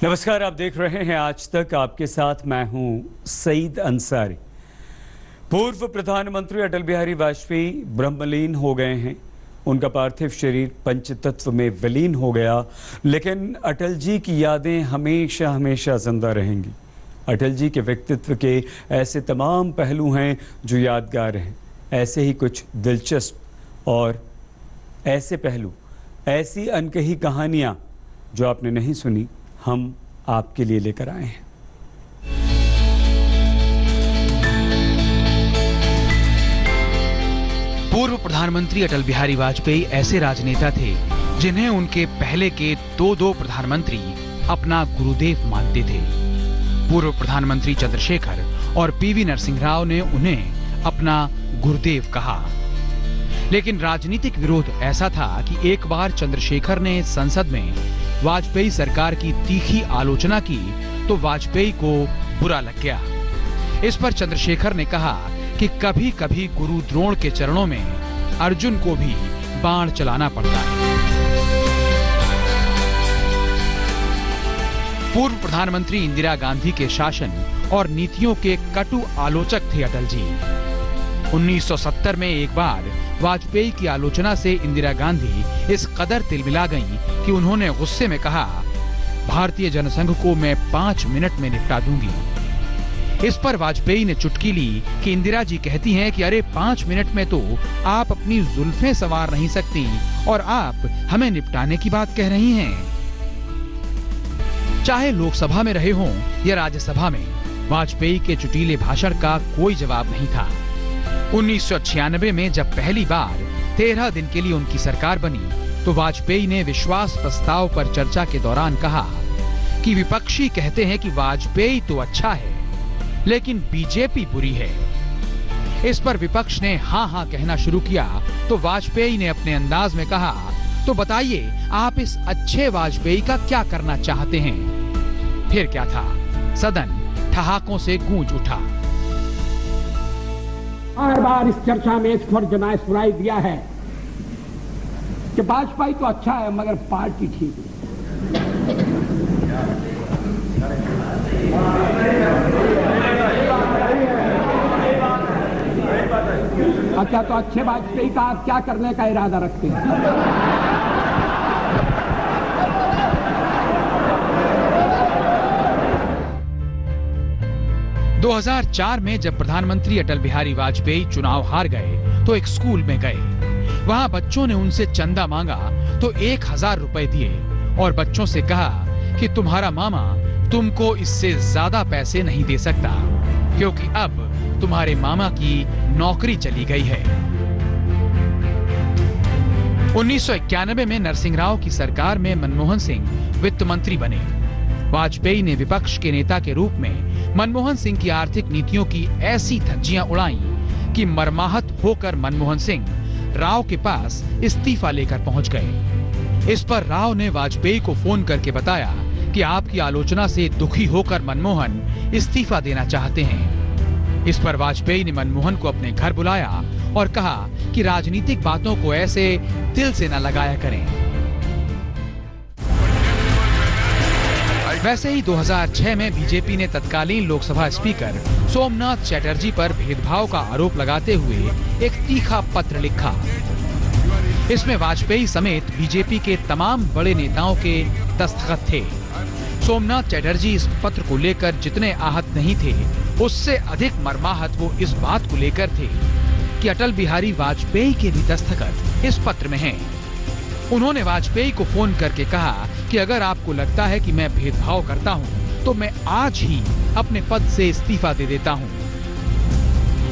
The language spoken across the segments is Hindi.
नमस्कार, आप देख रहे हैं आज तक। आपके साथ मैं हूं सईद अंसारी। पूर्व प्रधानमंत्री अटल बिहारी वाजपेयी ब्रह्मलीन हो गए हैं। उनका पार्थिव शरीर पंचतत्व में विलीन हो गया, लेकिन अटल जी की यादें हमेशा हमेशा जिंदा रहेंगी। अटल जी के व्यक्तित्व के ऐसे तमाम पहलू हैं जो यादगार हैं। ऐसे ही कुछ दिलचस्प और ऐसे पहलू, ऐसी अनकही कहानियां जो आपने नहीं सुनी, हम आपके लिए लेकर आए हैं। पूर्व प्रधानमंत्री अटल बिहारी वाजपेयी ऐसे राजनेता थे जिन्हें उनके पहले के दो प्रधानमंत्री अपना गुरुदेव मानते थे। पूर्व प्रधानमंत्री चंद्रशेखर और पीवी नरसिंह राव ने उन्हें अपना गुरुदेव कहा। लेकिन राजनीतिक विरोध ऐसा था कि एक बार चंद्रशेखर ने संसद में वाजपेयी सरकार की तीखी आलोचना की तो वाजपेयी को बुरा लग गया। इस पर चंद्रशेखर ने कहा कि कभी कभी गुरु द्रोण के चरणों में अर्जुन को भी बाण चलाना पड़ता है। पूर्व प्रधानमंत्री इंदिरा गांधी के शासन और नीतियों के कटु आलोचक थे अटल जी। 1970 में एक बार वाजपेयी की आलोचना से इंदिरा गांधी इस कदर तिलमिला गईं कि उन्होंने गुस्से में कहा, भारतीय जनसंघ को मैं 5 मिनट में निपटा दूंगी। इस पर वाजपेयी ने चुटकी ली कि इंदिरा जी कहती हैं कि अरे 5 मिनट में तो आप अपनी जुल्फें संवार नहीं सकती और आप हमें निपटाने की बात कह रही हैं। चाहे लोकसभा में रहे हों या राज्यसभा में, वाजपेयी के चुटीले भाषण का कोई जवाब नहीं था। 1996 में जब पहली बार 13 दिन के लिए उनकी सरकार बनी तो वाजपेयी ने विश्वास प्रस्ताव पर चर्चा के दौरान कहा कि विपक्षी कहते हैं कि वाजपेयी तो अच्छा है लेकिन बीजेपी बुरी है। इस पर विपक्ष ने हाँ कहना शुरू किया तो वाजपेयी ने अपने अंदाज में कहा, तो बताइए आप इस अच्छे वाजपेयी का क्या करना चाहते हैं। फिर क्या था, सदन ठहाकों से गूंज उठा। बार बार इस चर्चा में इस पर जनाए सुनाई दिया है कि वाजपेयी तो अच्छा है मगर पार्टी ठीक नहीं। अच्छा, तो अच्छे वाजपेयी का आप क्या करने का इरादा रखते हैं? 2004 में जब प्रधानमंत्री अटल बिहारी वाजपेयी चुनाव हार गए तो एक स्कूल में गए। वहां बच्चों ने उनसे चंदा मांगा तो 1000 रुपए दिए और बच्चों से कहा कि तुम्हारा मामा तुमको इससे ज्यादा पैसे नहीं दे सकता क्योंकि अब तुम्हारे मामा की नौकरी चली गई है। 1991 में नरसिंह राव की सरकार में मनमोहन सिंह वित्त मंत्री बने। वाजपेयी ने विपक्ष के नेता के रूप में मनमोहन सिंह की आर्थिक नीतियों की ऐसी धज्जियां उड़ाईं कि मर्माहत होकर मनमोहन सिंह राव के पास इस्तीफा लेकर पहुंच गए। इस पर राव ने वाजपेयी को फोन करके बताया कि आपकी आलोचना से दुखी होकर मनमोहन इस्तीफा देना चाहते हैं। इस पर वाजपेयी ने मनमोहन को अपने घर बुलाया और कहा कि राजनीतिक बातों को ऐसे दिल से न लगाया करें। वैसे ही 2006 में बीजेपी ने तत्कालीन लोकसभा स्पीकर सोमनाथ चटर्जी पर भेदभाव का आरोप लगाते हुए एक तीखा पत्र लिखा। इसमें वाजपेयी समेत बीजेपी के तमाम बड़े नेताओं के दस्तखत थे। सोमनाथ चटर्जी इस पत्र को लेकर जितने आहत नहीं थे, उससे अधिक मर्माहत वो इस बात को लेकर थे कि अटल बिहारी वाजपेयी के भी दस्तखत इस पत्र में हैं। उन्होंने वाजपेयी को फोन करके कहा कि अगर आपको लगता है कि मैं भेदभाव करता हूं, तो मैं आज ही अपने पद से इस्तीफा दे देता हूं।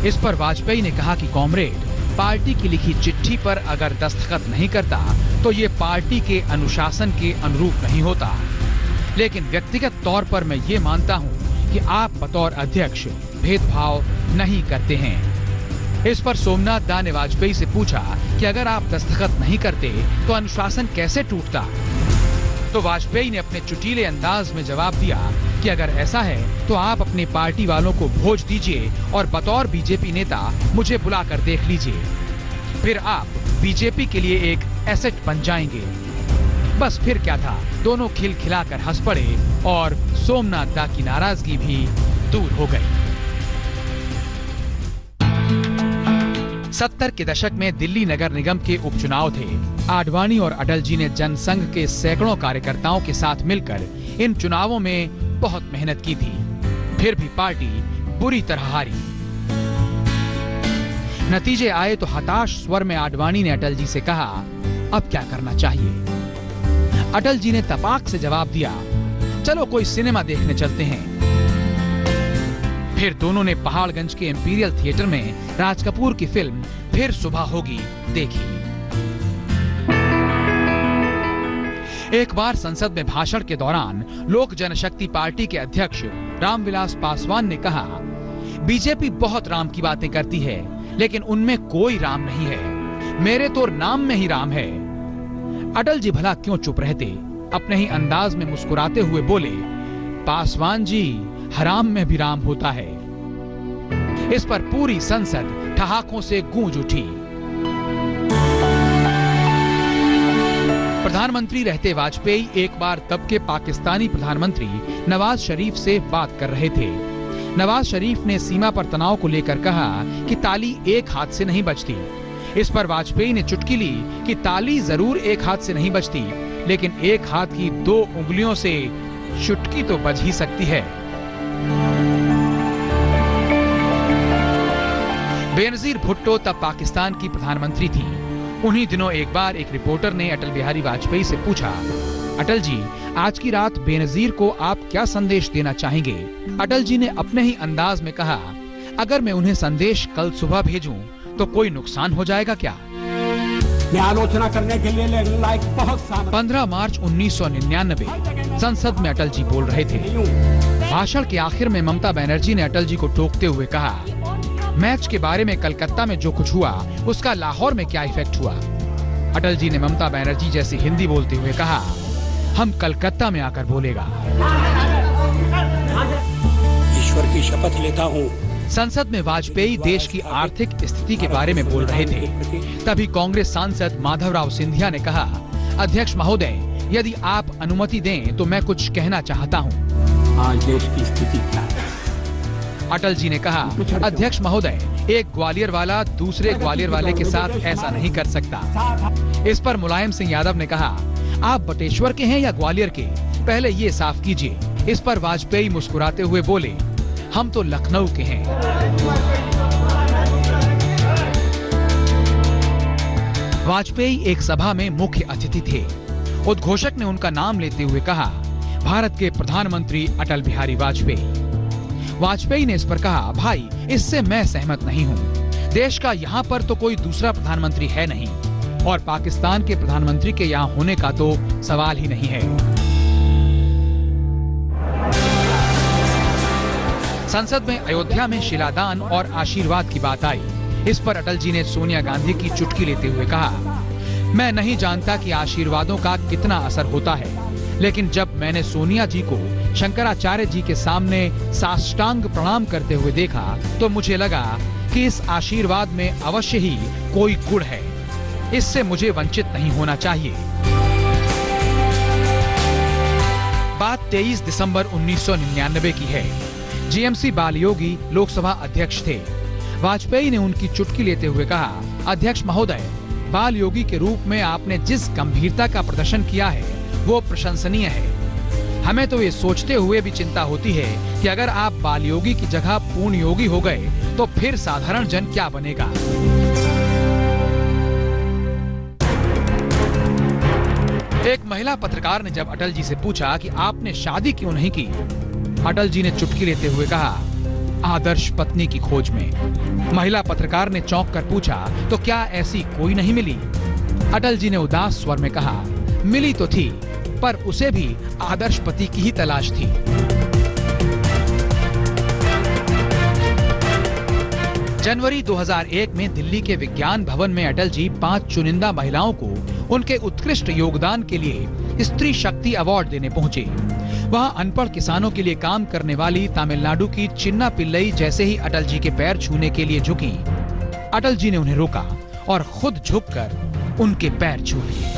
इस पर वाजपेयी ने कहा कि कॉमरेड, पार्टी की लिखी चिट्ठी पर अगर दस्तखत नहीं करता तो ये पार्टी के अनुशासन के अनुरूप नहीं होता, लेकिन व्यक्तिगत तौर पर मैं ये मानता हूं कि आप बतौर अध्यक्ष भेदभाव नहीं करते हैं। इस पर सोमनाथ दा ने वाजपेयी से पूछा कि अगर आप दस्तखत नहीं करते तो अनुशासन कैसे टूटता। तो वाजपेयी ने अपने चुटीले अंदाज में जवाब दिया कि अगर ऐसा है तो आप अपने पार्टी वालों को भोज दीजिए और बतौर बीजेपी नेता मुझे बुलाकर देख लीजिए, फिर आप बीजेपी के लिए एक एसेट बन जाएंगे। बस फिर क्या था, दोनों खिलखिलाकर हंस पड़े और सोमनाथ दा की नाराजगी भी दूर हो गई। 70 के दशक में दिल्ली नगर निगम के उपचुनाव थे। आडवाणी और अटल जी ने जनसंघ के सैकड़ों कार्यकर्ताओं के साथ मिलकर इन चुनावों में बहुत मेहनत की थी। फिर भी पार्टी बुरी तरह हारी। नतीजे आए तो हताश स्वर में आडवाणी ने अटल जी से कहा, अब क्या करना चाहिए? अटल जी ने तपाक से जवाब दिया, चलो कोई सिनेमा देखने चलते हैं। फिर दोनों ने पहाड़गंज के इंपीरियल थिएटर में राज कपूर की फिल्म फिर सुबह होगी देखी। एक बार संसद में भाषण के दौरान लोक जनशक्ति पार्टी के अध्यक्ष रामविलास पासवान ने कहा, बीजेपी बहुत राम की बातें करती है, लेकिन उनमें कोई राम नहीं है। मेरे तो नाम में ही राम है। अटल जी भला क्यों चुप रहते? अपने ही अंदाज में मुस्कुराते हुए बोले, पासवान जी, हराम में भी राम होता है। इस पर पूरी संसद ठहाकों से गूंज उठी। प्रधानमंत्री रहते वाजपेयी एक बार तब के पाकिस्तानी प्रधानमंत्री नवाज शरीफ से बात कर रहे थे। नवाज शरीफ ने सीमा पर तनाव को लेकर कहा कि ताली एक हाथ से नहीं बजती। इस पर वाजपेयी ने चुटकी ली कि ताली जरूर एक हाथ से नहीं बजती, लेकिन एक हाथ की 2 उंगलियों से चुटकी तो बज ही सकती है। बेनजीर भुट्टो तब पाकिस्तान की प्रधानमंत्री थी। उन्हीं दिनों एक बार एक रिपोर्टर ने अटल बिहारी वाजपेयी से पूछा, अटल जी, आज की रात बेनजीर को आप क्या संदेश देना चाहेंगे? अटल जी ने अपने ही अंदाज में कहा, अगर मैं उन्हें संदेश कल सुबह भेजूं तो कोई नुकसान हो जाएगा क्या? मैं आलोचना करने के लिए लायक बहुत 15 मार्च 1999 संसद में अटल जी बोल रहे थे। भाषण के आखिर में ममता बनर्जी ने अटल जी को टोकते हुए कहा, मैच के बारे में कलकत्ता में जो कुछ हुआ उसका लाहौर में क्या इफेक्ट हुआ? अटल जी ने ममता बनर्जी जैसी हिंदी बोलते हुए कहा, हम कलकत्ता में आकर बोलेगा। ईश्वर की शपथ लेता हूँ। संसद में वाजपेयी देश की आर्थिक स्थिति के बारे में बोल रहे थे। तभी कांग्रेस सांसद माधवराव सिंधिया ने कहा, अध्यक्ष महोदय, यदि आप अनुमति दें तो मैं कुछ कहना चाहता हूँ। आज देश की स्थिति क्या है? अटल जी ने कहा, अध्यक्ष महोदय, एक ग्वालियर वाला दूसरे ग्वालियर वाले के साथ ऐसा नहीं कर सकता। इस पर मुलायम सिंह यादव ने कहा, आप बटेश्वर के हैं या ग्वालियर के? पहले ये साफ कीजिए। इस पर वाजपेयी मुस्कुराते हुए बोले, हम तो लखनऊ के हैं। वाजपेयी एक सभा में मुख्य अतिथि थे। उद्घोषक ने उनका नाम लेते हुए कहा, भारत के प्रधानमंत्री अटल बिहारी वाजपेयी। वाजपेयी ने इस पर कहा, भाई, इससे मैं सहमत नहीं हूँ। देश का यहाँ पर तो कोई दूसरा प्रधानमंत्री है नहीं और पाकिस्तान के प्रधानमंत्री के यहाँ होने का तो सवाल ही नहीं है। संसद में अयोध्या में शिलादान और आशीर्वाद की बात आई। इस पर अटल जी ने सोनिया गांधी की चुटकी लेते हुए कहा, मैं नहीं जानता कि आशीर्वादों का कितना असर होता है, लेकिन जब मैंने सोनिया जी को शंकराचार्य जी के सामने साष्टांग प्रणाम करते हुए देखा तो मुझे लगा कि इस आशीर्वाद में अवश्य ही कोई गुण है। इससे मुझे वंचित नहीं होना चाहिए। बात 23 दिसंबर 1999 की है। जीएमसी बालयोगी लोकसभा अध्यक्ष थे। वाजपेयी ने उनकी चुटकी लेते हुए कहा, अध्यक्ष महोदय, बालयोगी के रूप में आपने जिस गंभीरता का प्रदर्शन किया है वो प्रशंसनीय है। हमें तो ये सोचते हुए भी चिंता होती है कि अगर आप बालयोगी की जगह पूर्ण योगी हो गए तो फिर साधारण जन क्या बनेगा। एक महिला पत्रकार ने जब अटल जी से पूछा कि आपने शादी क्यों नहीं की, अटल जी ने चुटकी लेते हुए कहा, आदर्श पत्नी की खोज में। महिला पत्रकार ने चौंक कर पूछा, तो क्या ऐसी कोई नहीं मिली? अटल जी ने उदास स्वर में कहा, मिली तो थी, पर उसे भी आदर्श पति की ही तलाश थी। जनवरी 2001 में दिल्ली के विज्ञान भवन में अटल जी 5 चुनिंदा महिलाओं को उनके उत्कृष्ट योगदान के लिए स्त्री शक्ति अवार्ड देने पहुंचे। वहां अनपढ़ किसानों के लिए काम करने वाली तमिलनाडु की चिन्ना पिल्लई जैसे ही अटल जी के पैर छूने के लिए झुकी। अटल जी ने उन्हें रोका और खुद झुककर उनके पैर छू लिए।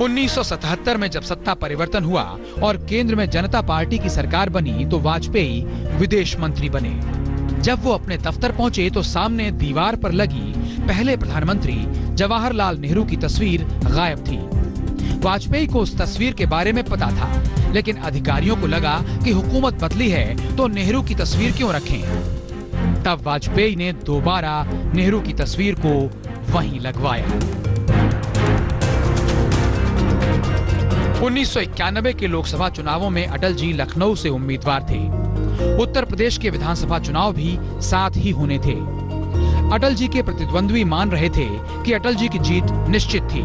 1977 में जब सत्ता परिवर्तन हुआ और केंद्र में जनता पार्टी की सरकार बनी तो वाजपेयी विदेश मंत्री बने। जब वो अपने दफ्तर पहुंचे तो सामने दीवार पर लगी पहले प्रधानमंत्री जवाहरलाल नेहरू की तस्वीर गायब थी। वाजपेयी को उस तस्वीर के बारे में पता था, लेकिन अधिकारियों को लगा कि हुकूमत बदली है तो नेहरू की तस्वीर क्यों रखें। तब वाजपेयी ने दोबारा नेहरू की तस्वीर को वहीं लगवाया। 1991 के लोकसभा चुनावों में अटल जी लखनऊ से उम्मीदवार थे। उत्तर प्रदेश के विधानसभा चुनाव भी साथ ही होने थे। अटल जी के प्रतिद्वंद्वी मान रहे थे कि अटल जी की जीत निश्चित थी,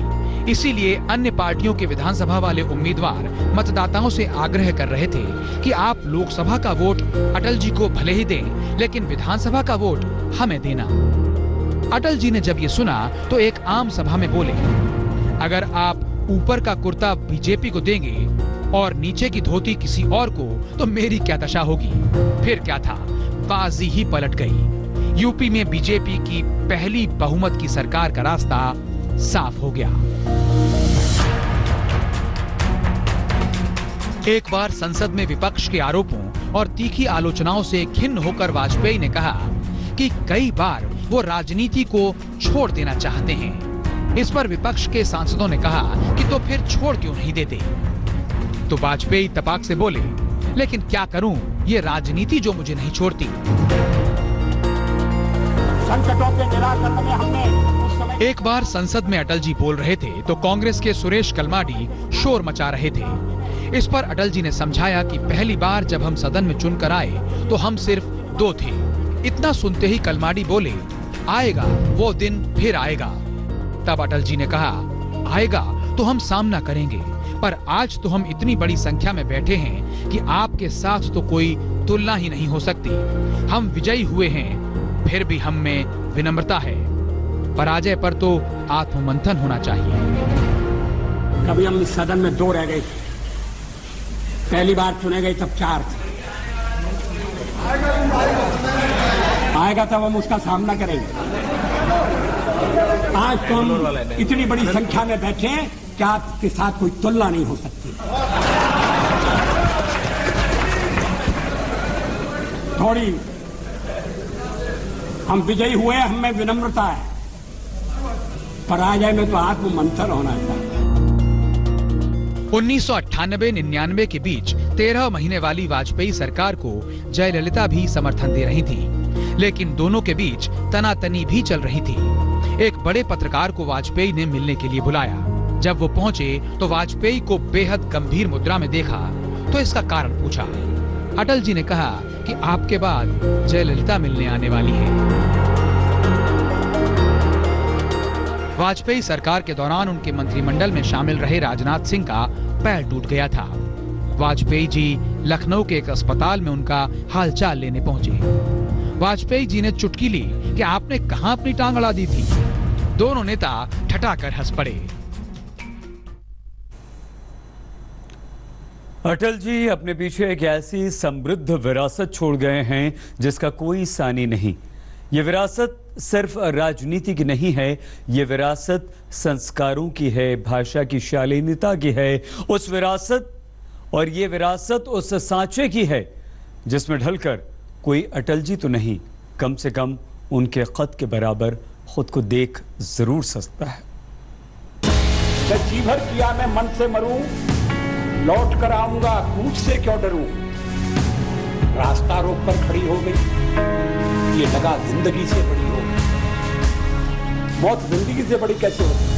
इसीलिए अन्य पार्टियों के विधानसभा वाले उम्मीदवार मतदाताओं से आग्रह कर रहे थे कि आप लोकसभा का वोट अटल जी को भले ही दें, लेकिन विधानसभा का वोट हमें देना। अटल जी ने जब ये सुना तो एक आम सभा में बोले, अगर आप ऊपर का कुर्ता बीजेपी को देंगे और नीचे की धोती किसी और को तो मेरी क्या दशा होगी। फिर क्या था, बाजी ही पलट गई। यूपी में बीजेपी की पहली बहुमत की सरकार का रास्ता साफ हो गया। एक बार संसद में विपक्ष के आरोपों और तीखी आलोचनाओं से खिन्न होकर वाजपेयी ने कहा कि कई बार वो राजनीति को छोड़ देना चाहते हैं। इस पर विपक्ष के सांसदों ने कहा कि तो फिर छोड़ क्यों नहीं देते। तो वाजपेयी तपाक से बोले, लेकिन क्या करूं, ये राजनीति जो मुझे नहीं छोड़ती। संकटों के निराकरण में हमने उस समय एक बार संसद में अटल जी बोल रहे थे तो कांग्रेस के सुरेश कलमाडी शोर मचा रहे थे। इस पर अटल जी ने समझाया कि पहली बार जब हम सदन में चुनकर आए तो हम सिर्फ 2 थे। इतना सुनते ही कलमाडी बोले, आएगा वो दिन फिर आएगा। तब अटल जी ने कहा, आएगा तो हम सामना करेंगे, पर आज तो हम इतनी बड़ी संख्या में बैठे हैं कि आपके साथ तो कोई तुलना ही नहीं हो सकती। हम विजयी हुए हैं, फिर भी हम में विनम्रता है। पराजय पर तो आत्ममंथन होना चाहिए। कभी हम सदन में 2 रह गए थे, पहली बार चुने गए तब 4 थे। आएगा तब हम उसका सामना करेंगे। आज तो हम इतनी बड़ी संख्या में बैठे हैं कि आपके साथ कोई तुलना नहीं हो सकती। थोड़ी हम विजयी हुए, हमें विनम्रता है, पराजय में तो आत्ममंथन होना चाहिए। 1998-99 के बीच 13 महीने वाली वाजपेयी सरकार को जयललिता भी समर्थन दे रही थी, लेकिन दोनों के बीच तनातनी भी चल रही थी। एक बड़े पत्रकार को वाजपेयी ने मिलने के लिए बुलाया। जब वो पहुंचे तो वाजपेयी को बेहद गंभीर मुद्रा में देखा तो इसका कारण पूछा। अटल जी ने कहा कि आपके बाद जयललिता मिलने आने वाली है। वाजपेयी सरकार के दौरान उनके मंत्रिमंडल में शामिल रहे राजनाथ सिंह का पैर टूट गया था। वाजपेयी जी लखनऊ के एक अस्पताल में उनका हालचाल लेने पहुंचे। वाजपेयी जी ने चुटकी ली कि आपने कहां अपनी टांग अड़ा दी थी। दोनों नेता ठठाकर हंस पड़े। अटल जी अपने पीछे एक ऐसी समृद्ध विरासत छोड़ गए हैं जिसका कोई सानी नहीं। ये विरासत सिर्फ राजनीति की नहीं है, ये विरासत संस्कारों की है, भाषा की शालीनता की है। उस विरासत और ये विरासत उस सांचे की है जिसमें ढलकर कोई अटल जी तो नहीं, कम से कम उनके कद के बराबर खुद को देख जरूर सकता है। मैं जी भर किया मैं मन से मरूं, लौट कर आऊंगा कूच से क्यों डरूं। रास्ता रोक कर खड़ी हो गई, ये लगा जिंदगी से बड़ी हो गई। मौत जिंदगी से बड़ी कैसे होती?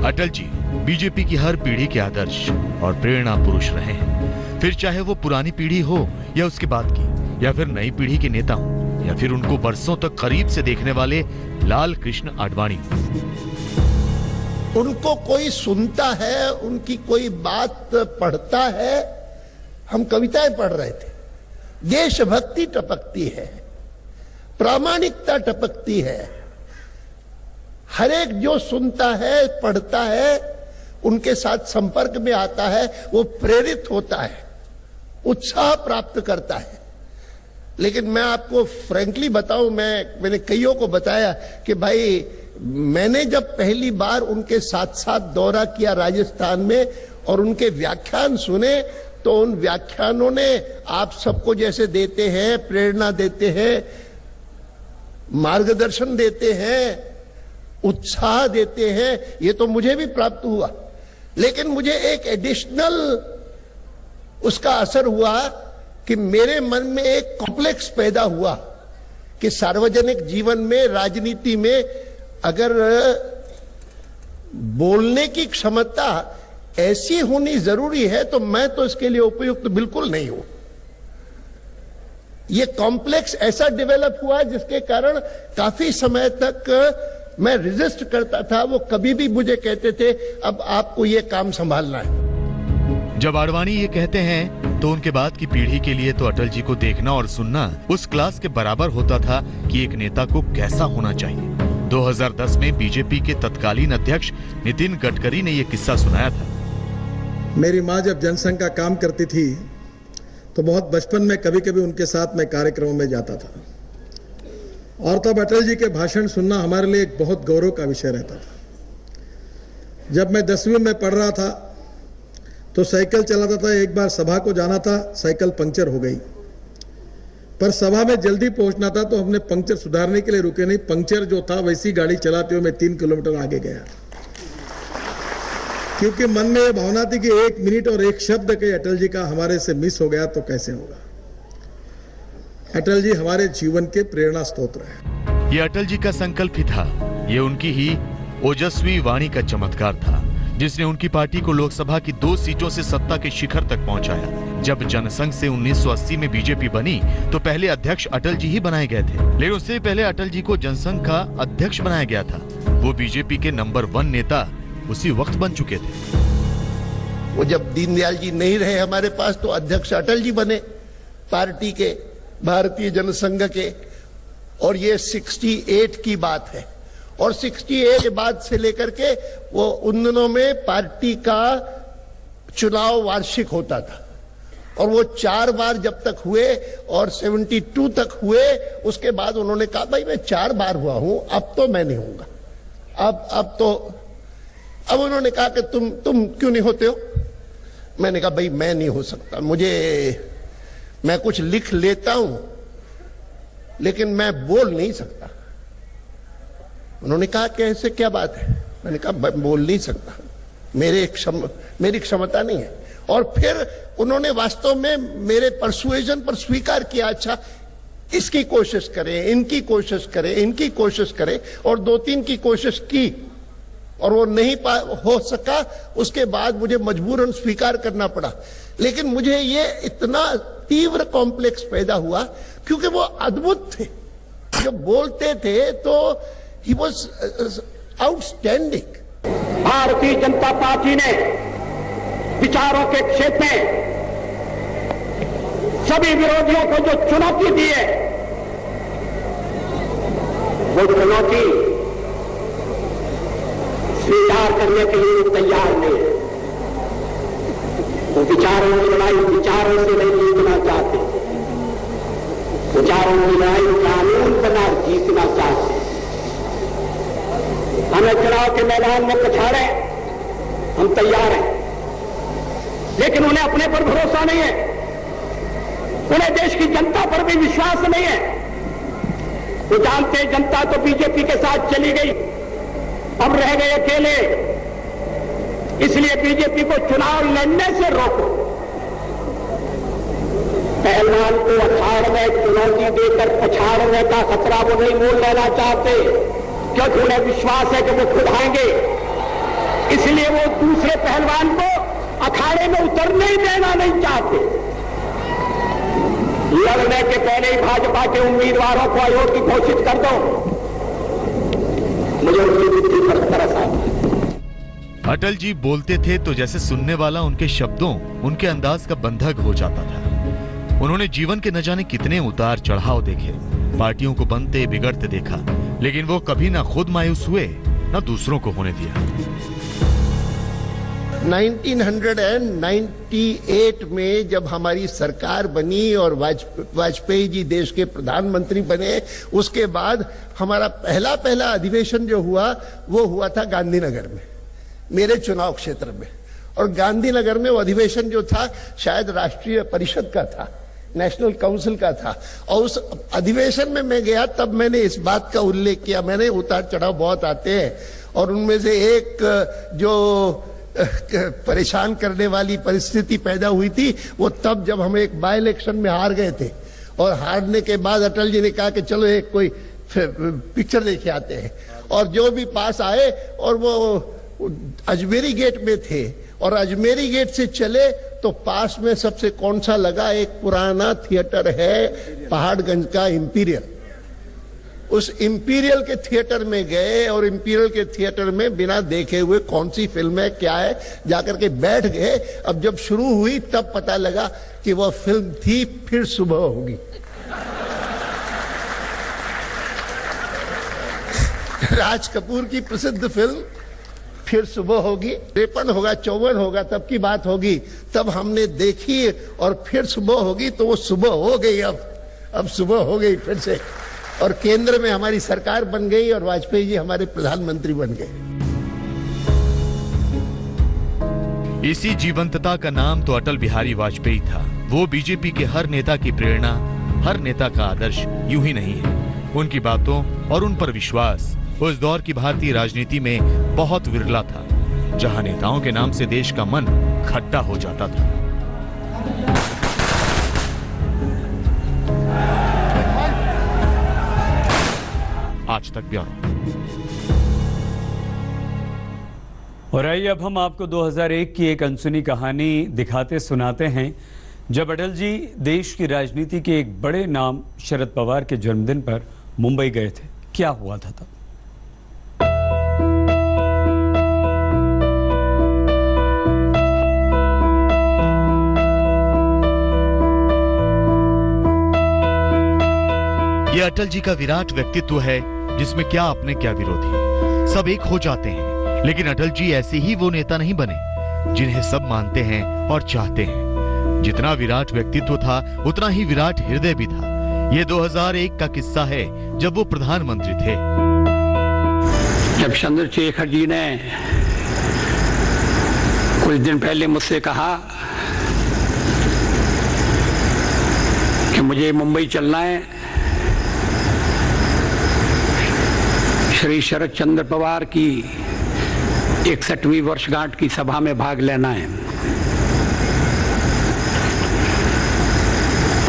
अटल जी बीजेपी की हर पीढ़ी के आदर्श और प्रेरणा पुरुष रहे हैं। फिर चाहे वो पुरानी पीढ़ी हो या उसके बाद की, या फिर नई पीढ़ी के नेता हो, या फिर उनको बरसों तक करीब से देखने वाले लाल कृष्ण आडवाणी। उनको कोई सुनता है, उनकी कोई बात पढ़ता है। हम कविताएं पढ़ रहे थे, देशभक्ति टपकती है, प्रामाणिकता टपकती है। हर एक जो सुनता है, पढ़ता है, उनके साथ संपर्क में आता है, वो प्रेरित होता है, उत्साह प्राप्त करता है। लेकिन मैं आपको फ्रैंकली बताऊं, मैंने कईयों को बताया कि भाई मैंने जब पहली बार उनके साथ साथ दौरा किया राजस्थान में और उनके व्याख्यान सुने, तो उन व्याख्यानों ने आप सबको जैसे देते हैं, प्रेरणा देते हैं, मार्गदर्शन देते हैं, उत्साह देते हैं, ये तो मुझे भी प्राप्त हुआ। लेकिन मुझे एक एडिशनल उसका असर हुआ कि मेरे मन में एक कॉम्प्लेक्स पैदा हुआ कि सार्वजनिक जीवन में, राजनीति में अगर बोलने की क्षमता ऐसी होनी जरूरी है तो मैं तो इसके लिए उपयुक्त बिल्कुल नहीं हूं। यह कॉम्प्लेक्स ऐसा डेवलप हुआ जिसके कारण काफी समय तक मैं रेजिस्ट करता था। वो कभी भी मुझे कहते थे अब आपको यह काम संभालना है। जब आडवाणी ये कहते हैं तो उनके बाद की पीढ़ी के लिए तो अटल जी को देखना और सुनना उस क्लास के बराबर होता था कि एक नेता को कैसा होना चाहिए। 2010 में बीजेपी के तत्कालीन अध्यक्ष नितिन गडकरी ने यह किस्सा सुनाया था। मेरी माँ जब जनसंघ का काम करती थी तो बहुत बचपन में कभी कभी उनके साथ मैं कार्यक्रमों में जाता था, और तब अटल जी के भाषण सुनना हमारे लिए एक बहुत गौरव का विषय रहता था। जब मैं 10वीं में पढ़ रहा था तो साइकिल चलाता था। एक बार सभा को जाना था, साइकिल पंक्चर हो गई, पर सभा में जल्दी पहुंचना था तो हमने पंक्चर सुधारने के लिए रुके नहीं। पंक्चर जो था वैसी गाड़ी चलाते हुए मैं 3 किलोमीटर आगे गया, क्योंकि मन में यह भावना थी कि 1 मिनट और 1 शब्द के अटल जी का हमारे से मिस हो गया तो कैसे होगा। अटल जी हमारे जीवन के प्रेरणा स्रोत हैं। ये अटल जी का संकल्प ही था, ये उनकी ही ओजस्वी वाणी का चमत्कार था जिसने उनकी पार्टी को लोकसभा की 2 सीटों से सत्ता के शिखर तक पहुंचाया। जब जनसंघ से 1980 में बीजेपी बनी तो पहले अध्यक्ष अटल जी ही बनाए गए थे, लेकिन उससे पहले अटल जी को जनसंघ का अध्यक्ष बनाया गया था। वो बीजेपी के नंबर 1 नेता उसी वक्त बन चुके थे। वो जब दीनदयाल जी नहीं रहे हमारे पास तो अध्यक्ष अटल जी बने पार्टी के, भारतीय जनसंघ के, और ये 68 की बात है। और 68 के बाद से लेकर के वो उन दिनों में पार्टी का चुनाव वार्षिक होता था, और वो 4 बार जब तक हुए और 72 तक हुए, उसके बाद उन्होंने कहा भाई मैं 4 बार हुआ हूं, अब तो मैं नहीं होऊंगा। अब उन्होंने कहा कि तुम क्यों नहीं होते हो। मैंने कहा भाई मैं नहीं हो सकता, मैं कुछ लिख लेता हूं लेकिन मैं बोल नहीं सकता। उन्होंने कहा कि ऐसे क्या बात है। मैंने कहा बोल नहीं सकता, मेरी क्षमता नहीं है। और फिर उन्होंने वास्तव में मेरे परसुएजन पर स्वीकार किया, अच्छा इसकी कोशिश करें, इनकी कोशिश करें, इनकी कोशिश करें, और 2-3 की कोशिश की और वो नहीं हो सका। उसके बाद मुझे मजबूरन स्वीकार करना पड़ा। लेकिन मुझे ये इतना तीव्र कॉम्प्लेक्स पैदा हुआ क्योंकि वो अद्भुत थे। जब बोलते थे तो he was outstanding. Bharatiya Janata party ने विचारों के क्षेत्र में सभी विरोधियों को जो चुनौती दी है, वो चुनौती स्वीकार करने के लिए तैयार नहीं है। वो विचारों की लड़ाई विचारों से नहीं जीतना चाहते, विचारों की लड़ाई कानून बना जीतना चाहते। हमें चुनाव के मैदान में पछाड़े, हम तैयार हैं, लेकिन उन्हें अपने पर भरोसा नहीं है, उन्हें देश की जनता पर भी विश्वास नहीं है। वो जानते हैं जनता तो बीजेपी के साथ चली गई, अब रह गए अकेले, इसलिए बीजेपी को चुनाव लड़ने से रोको। पहलवान को अखाड़ में चुनौती देकर पछाड़ने का खतरा वो नहीं मोल लेना चाहते, क्योंकि उन्हें विश्वास है कि वो खुद आएंगे। इसलिए वो दूसरे पहलवान को अखाड़े में उतरने ही देना नहीं चाहते। लड़ने के पहले ही भाजपा के उम्मीदवारों को अयोग्य घोषित कर दो। मुझे उनकी बुद्धि पर तरस आता। अटल जी बोलते थे तो जैसे सुनने वाला उनके शब्दों, उनके अंदाज का बंधक हो जाता था। उन्होंने जीवन के न जाने कितने उतार चढ़ाव देखे, पार्टियों को बनते बिगड़ते देखा, लेकिन वो कभी ना खुद मायूस हुए ना दूसरों को होने दिया। 1998 में जब हमारी सरकार बनी और वाजपेयी जी देश के प्रधानमंत्री बने, उसके बाद हमारा पहला अधिवेशन जो हुआ वो हुआ था गांधीनगर में, मेरे चुनाव क्षेत्र में। और गांधीनगर में वो अधिवेशन जो था शायद राष्ट्रीय परिषद का था, नेशनल काउंसिल का था। और उस अधिवेशन में मैं गया, तब मैंने इस बात का उल्लेख किया। मैंने उतार चढ़ाव बहुत आते हैं और उनमें से एक जो परेशान करने वाली परिस्थिति पैदा हुई थी वो तब जब हम एक बाय इलेक्शन में हार गए थे, और हारने के बाद अटल जी ने कहा कि चलो एक कोई पिक्चर देखे आते हैं। और जो भी पास आए और वो अजमेरी गेट में थे, और अजमेरी गेट से चले तो पास में सबसे कौन सा लगा, एक पुराना थिएटर है पहाड़गंज का, इंपीरियल। उस इंपीरियल के थिएटर में गए और इंपीरियल के थिएटर में बिना देखे हुए कौन सी फिल्म है क्या है जाकर के बैठ गए। अब जब शुरू हुई तब पता लगा कि वह फिल्म थी फिर सुबह होगी। राज कपूर की प्रसिद्ध फिल्म फिर सुबह होगी, 53 होगा 54 होगा तब की बात होगी। तब हमने देखी और फिर सुबह होगी, तो वो सुबह हो गई। अब सुबह हो गई फिर से, और केंद्र में हमारी सरकार बन गई और वाजपेयी जी हमारे प्रधानमंत्री बन गए। इसी जीवंतता का नाम तो अटल बिहारी वाजपेयी था। वो बीजेपी के हर नेता की प्रेरणा, हर नेता का आदर्श यूं ही नहीं है। उनकी बातों और उन पर विश्वास उस दौर की भारतीय राजनीति में बहुत विरला था, जहां नेताओं के नाम से देश का मन खट्टा हो जाता था। आज तक ब्यूरो। और आइए अब हम आपको 2001 की एक अनसुनी कहानी दिखाते सुनाते हैं, जब अटल जी देश की राजनीति के एक बड़े नाम शरद पवार के जन्मदिन पर मुंबई गए थे। क्या हुआ था तब? ये अटल जी का विराट व्यक्तित्व है, जिसमें क्या अपने क्या विरोधी, सब एक हो जाते हैं। लेकिन अटल जी ऐसे ही वो नेता नहीं बने जिन्हें सब मानते हैं और चाहते हैं। जितना विराट व्यक्तित्व था उतना ही विराट हृदय भी था। ये 2001 का किस्सा है, जब वो प्रधानमंत्री थे। जब चंद्रशेखर जी ने कुछ दिन पहले मुझसे कहा कि मुझे मुंबई चलना है, श्री शरद चंद्र पवार की 61वीं वर्षगांठ की सभा में भाग लेना है,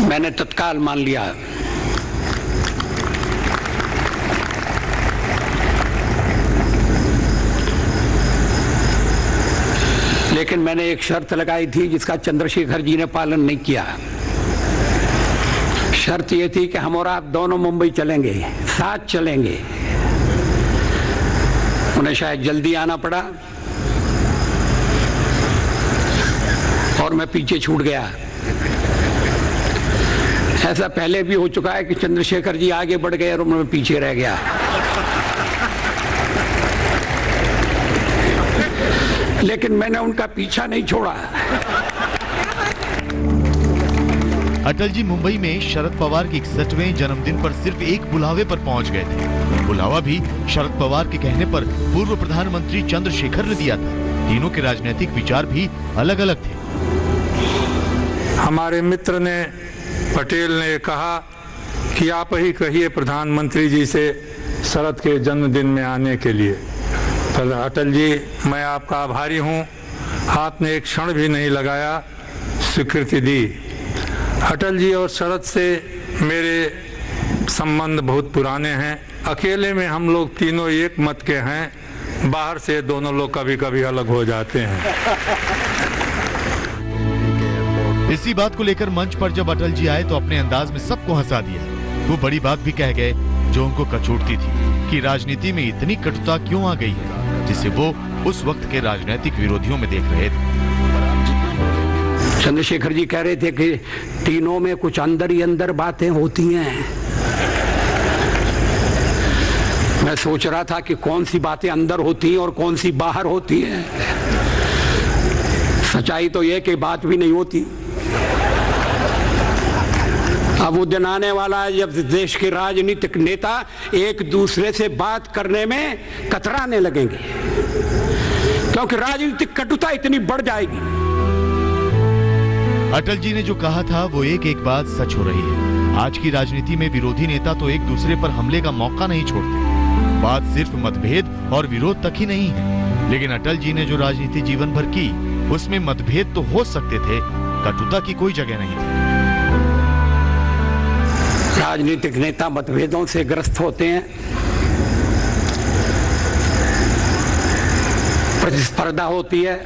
मैंने तत्काल मान लिया। लेकिन मैंने एक शर्त लगाई थी जिसका चंद्रशेखर जी ने पालन नहीं किया। शर्त यह थी कि हम और आप दोनों मुंबई चलेंगे, साथ चलेंगे। उन्हें शायद जल्दी आना पड़ा और मैं पीछे छूट गया। ऐसा पहले भी हो चुका है कि चंद्रशेखर जी आगे बढ़ गए और मैं पीछे रह गया। लेकिन मैंने उनका पीछा नहीं छोड़ा। अटल जी मुंबई में शरद पवार के 61वें जन्मदिन पर सिर्फ एक बुलावे पर पहुंच गए थे। बुलावा भी शरद पवार के कहने पर पूर्व प्रधानमंत्री चंद्रशेखर ने दिया था। तीनों के राजनीतिक विचार भी अलग अलग थे। हमारे मित्र ने, पटेल ने कहा कि आप ही कहिए प्रधानमंत्री जी से शरद के जन्मदिन में आने के लिए। पर अटल जी, मैं आपका आभारी हूं, आपने एक क्षण भी नहीं लगाया, स्वीकृति दी। अटल जी और शरद से मेरे संबंध बहुत पुराने हैं। अकेले में हम लोग तीनों एक मत के हैं, बाहर से दोनों लोग कभी कभी अलग हो जाते हैं। इसी बात को लेकर मंच पर जब अटल जी आए तो अपने अंदाज में सबको हंसा दिया। वो बड़ी बात भी कह गए जो उनको कचोटती थी कि राजनीति में इतनी कटुता क्यों आ गई है, जिसे वो उस वक्त के राजनीतिक विरोधियों में देख रहे थे। चंद्रशेखर जी कह रहे थे कि तीनों में कुछ अंदर ही अंदर बातें होती हैं। मैं सोच रहा था कि कौन सी बातें अंदर होती हैं और कौन सी बाहर होती हैं। सच्चाई तो ये कि बात भी नहीं होती। अब वो दिन आने वाला है जब देश के राजनीतिक नेता एक दूसरे से बात करने में कतराने लगेंगे, क्योंकि राजनीतिक कटुता इतनी बढ़ जाएगी। अटल जी ने जो कहा था वो एक एक बात सच हो रही है। आज की राजनीति में विरोधी नेता तो एक दूसरे पर हमले का मौका नहीं छोड़ते। बात सिर्फ मतभेद और विरोध तक ही नहीं है, लेकिन अटल जी ने जो राजनीति जीवन भर की उसमें मतभेद तो हो सकते थे, कटुता की कोई जगह नहीं थी। राजनीतिक नेता मतभेदों से ग्रस्त होते हैं, प्रतिस्पर्धा होती है,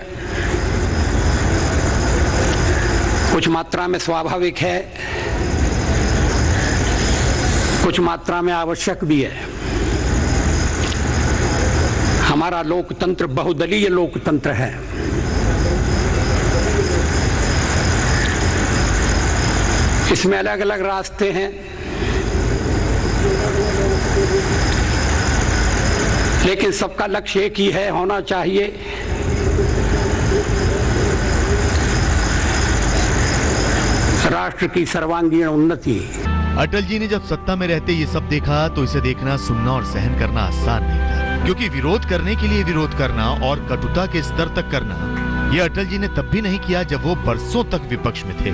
कुछ मात्रा में स्वाभाविक है, कुछ मात्रा में आवश्यक भी है। हमारा लोकतंत्र बहुदलीय लोकतंत्र है। इसमें अलग अलग रास्ते हैं, लेकिन सबका लक्ष्य एक ही है, होना चाहिए राष्ट्र की सर्वांगीण उन्नति। अटल जी ने जब सत्ता में रहते ये सब देखा तो इसे देखना, सुनना और सहन करना आसान नहीं था, क्योंकि विरोध करने के लिए विरोध करना और कटुता के स्तर तक करना ये अटल जी ने तब भी नहीं किया जब वो बरसों तक विपक्ष में थे।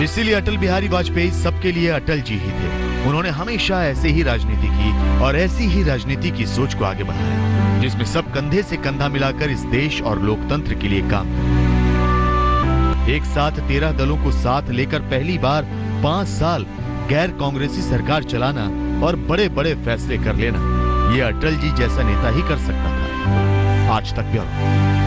इसीलिए अटल बिहारी वाजपेयी सबके लिए अटल जी ही थे। उन्होंने हमेशा ऐसे ही राजनीति की और ऐसी ही राजनीति की सोच को आगे बढ़ाया, जिसमें सब कंधे से कंधा मिलाकर इस देश और लोकतंत्र के लिए काम किया। एक साथ 13 दलों को साथ लेकर पहली बार 5 साल गैर कांग्रेसी सरकार चलाना और बड़े बड़े फैसले कर लेना, ये अटल जी जैसा नेता ही कर सकता था। आज तक ब्यूरो।